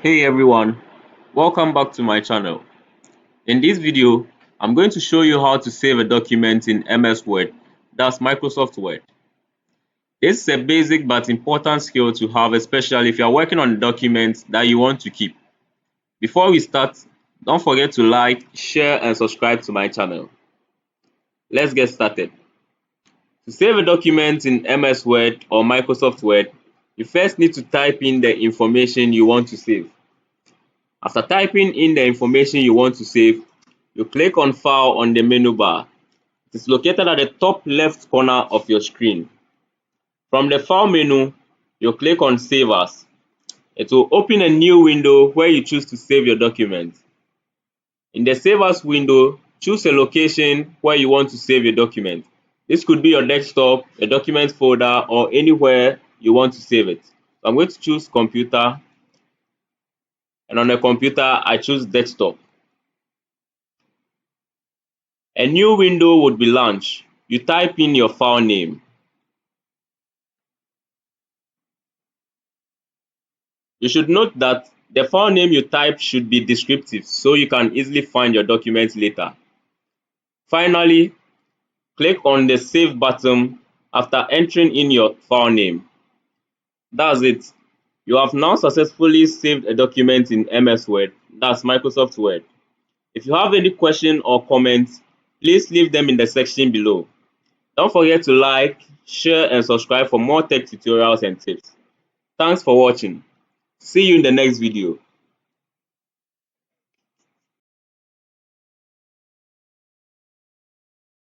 Hey everyone, welcome back to my channel. In this video, I'm going to show you how to save a document in MS Word, that's Microsoft Word. This is a basic but important skill to have, especially if you are working on a document that you want to keep. Before we start, don't forget to like, share and subscribe to my channel. Let's get started. To save a document in MS Word or Microsoft Word, you first need to type in the information you want to save. After typing in the information you want to save, you click on File on the menu bar. It is located at the top left corner of your screen. From the File menu, you click on Save As. It will open a new window where you choose to save your document. In the Save As window, choose a location where you want to save your document. This could be your desktop, a document folder, or anywhere you want to save it. So I'm going to choose Computer, and on the computer, I choose Desktop. A new window would be launched. You type in your file name. You should note that the file name you type should be descriptive so you can easily find your document later. Finally, click on the Save button after entering in your file name. That's it. You have now successfully saved a document in MS Word, that's Microsoft Word. If you have any question or comments, please leave them in the section below. Don't forget to like, share and subscribe for more tech tutorials and tips. Thanks for watching. See you in the next video.